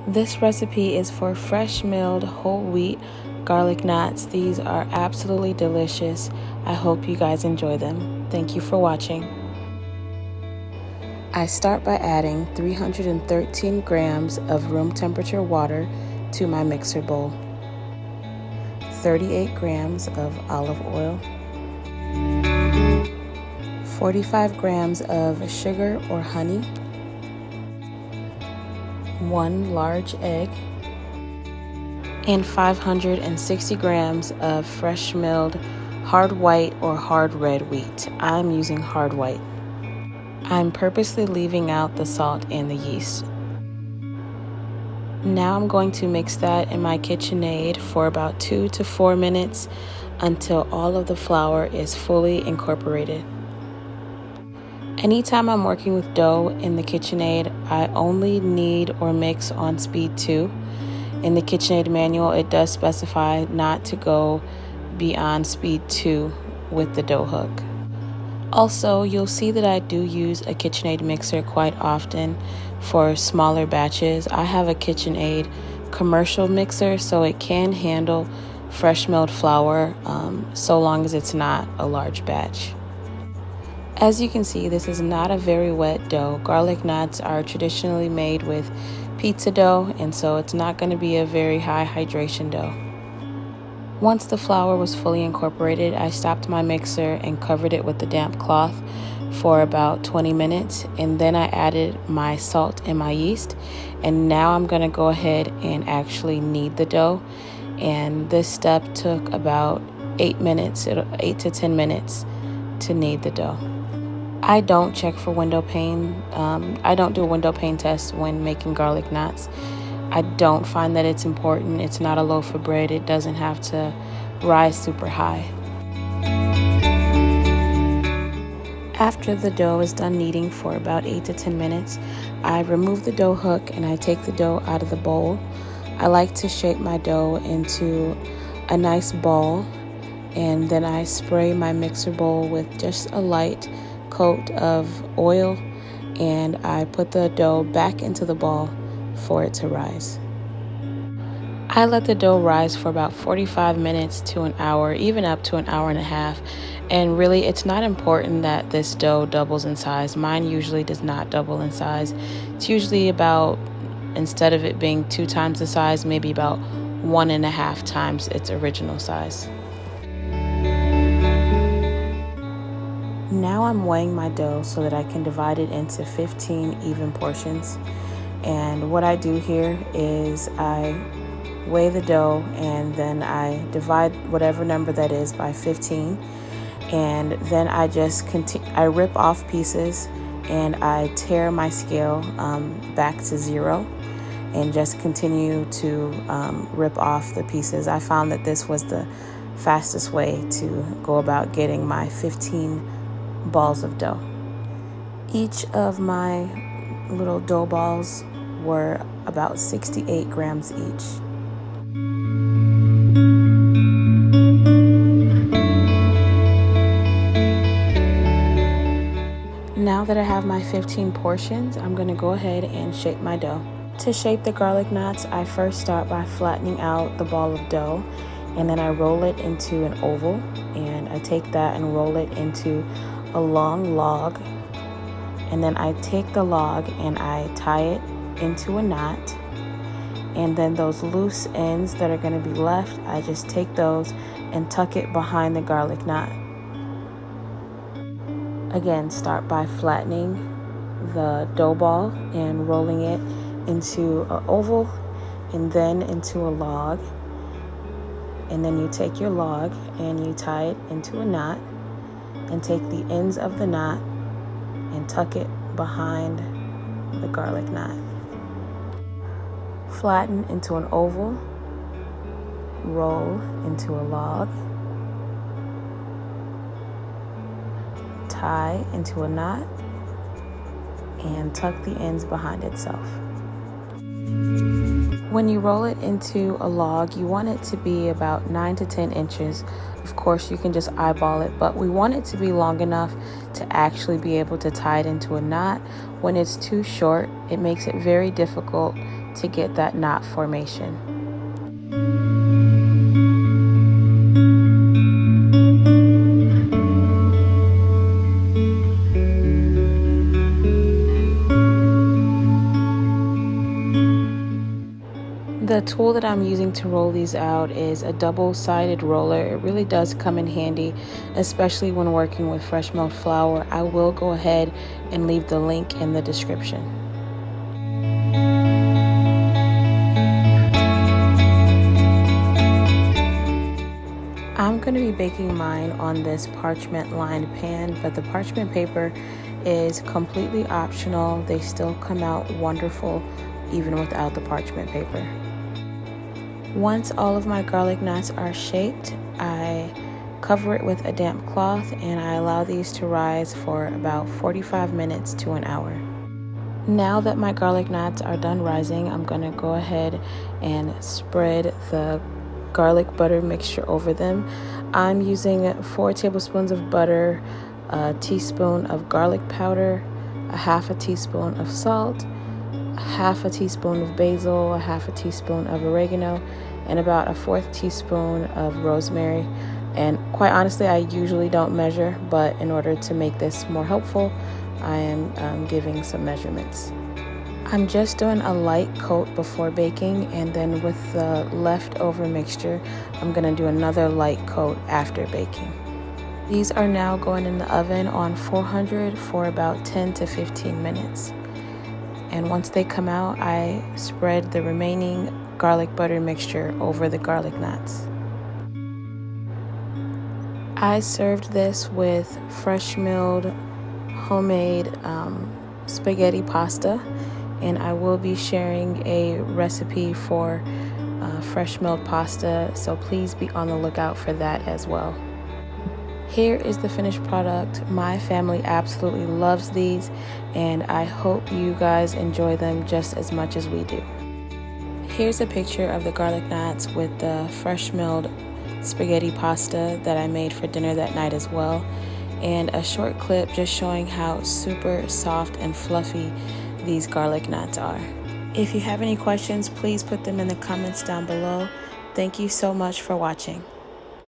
This recipe is for fresh milled whole wheat garlic knots. These are absolutely delicious. I hope you guys enjoy them. Thank you for watching. I start by adding 313 grams of room temperature water to my mixer bowl, 38 grams of olive oil, 45 grams of sugar or honey, 1 large egg, and 560 grams of fresh milled hard white or hard red wheat. I'm using hard white. I'm purposely leaving out the salt and the yeast. Now I'm going to mix that in my KitchenAid for about 2 to 4 minutes until all of the flour is fully incorporated. Anytime I'm working with dough in the KitchenAid, I only knead or mix on speed 2. In the KitchenAid manual, it does specify not to go beyond speed 2 with the dough hook. Also, you'll see that I do use a KitchenAid mixer quite often for smaller batches. I have a KitchenAid commercial mixer, so it can handle fresh milled flour so long as it's not a large batch. As you can see, this is not a very wet dough. Garlic knots are traditionally made with pizza dough, and so it's not going to be a very high hydration dough. Once the flour was fully incorporated, I stopped my mixer and covered it with a damp cloth for about 20 minutes, and then I added my salt and my yeast, and now I'm going to go ahead and actually knead the dough, and this step took about 8 to 10 minutes to knead the dough. I don't check for window pane. I don't do a window pane test when making garlic knots. I don't find that it's important. It's not a loaf of bread. It doesn't have to rise super high. After the dough is done kneading for about 8 to 10 minutes, I remove the dough hook and I take the dough out of the bowl. I like to shape my dough into a nice ball, and then I spray my mixer bowl with just a light coat of oil, and I put the dough back into the ball for it to rise. I let the dough rise for about 45 minutes to an hour, even up to an hour and a half. And really, it's not important that this dough doubles in size. Mine usually does not double in size. It's usually about, instead of it being 2 times the size, maybe about 1.5 times its original size. Now I'm weighing my dough so that I can divide it into 15 even portions. And what I do here is I weigh the dough and then I divide whatever number that is by 15. And then I just I rip off pieces and I tear my scale back to 0 and just continue to rip off the pieces. I found that this was the fastest way to go about getting my 15 balls of dough. Each of my little dough balls were about 68 grams each. Now that I have my 15 portions, I'm going to go ahead and shape my dough. To shape the garlic knots, I first start by flattening out the ball of dough, and then I roll it into an oval, and I take that and roll it into a long log, and then I take the log and I tie it into a knot, and then those loose ends that are going to be left, I just take those and tuck it behind the garlic knot. Again, start by flattening the dough ball and rolling it into an oval and then into a log, and then you take your log and you tie it into a knot and take the ends of the knot and tuck it behind the garlic knot. Flatten into an oval, roll into a log, tie into a knot, and tuck the ends behind itself. When you roll it into a log, you want it to be about 9 to 10 inches. Of course, you can just eyeball it, but we want it to be long enough to actually be able to tie it into a knot. When it's too short, it makes it very difficult to get that knot formation. The tool that I'm using to roll these out is a double-sided roller. It really does come in handy, especially when working with fresh milled flour. I will go ahead and leave the link in the description. I'm going to be baking mine on this parchment lined pan, but the parchment paper is completely optional. They still come out wonderful even without the parchment paper. Once all of my garlic knots are shaped, I cover it with a damp cloth and I allow these to rise for about 45 minutes to an hour. Now that my garlic knots are done rising, I'm going to go ahead and spread the garlic butter mixture over them. I'm using 4 tablespoons of butter, a teaspoon of garlic powder, a half a teaspoon of salt, half a teaspoon of basil, a half a teaspoon of oregano, and about a 1/4 teaspoon of rosemary. And quite honestly, I usually don't measure, but in order to make this more helpful, I am giving some measurements. I'm just doing a light coat before baking, and then with the leftover mixture, I'm going to do another light coat after baking. These are now going in the oven on 400 for about 10 to 15 minutes. And once they come out, I spread the remaining garlic butter mixture over the garlic knots. I served this with fresh milled homemade spaghetti pasta, and I will be sharing a recipe for fresh milled pasta, so please be on the lookout for that as well. Here is the finished product. My family absolutely loves these, and I hope you guys enjoy them just as much as we do. Here's a picture of the garlic knots with the fresh milled spaghetti pasta that I made for dinner that night as well, and a short clip just showing how super soft and fluffy these garlic knots are. If you have any questions, please put them in the comments down below. Thank you so much for watching.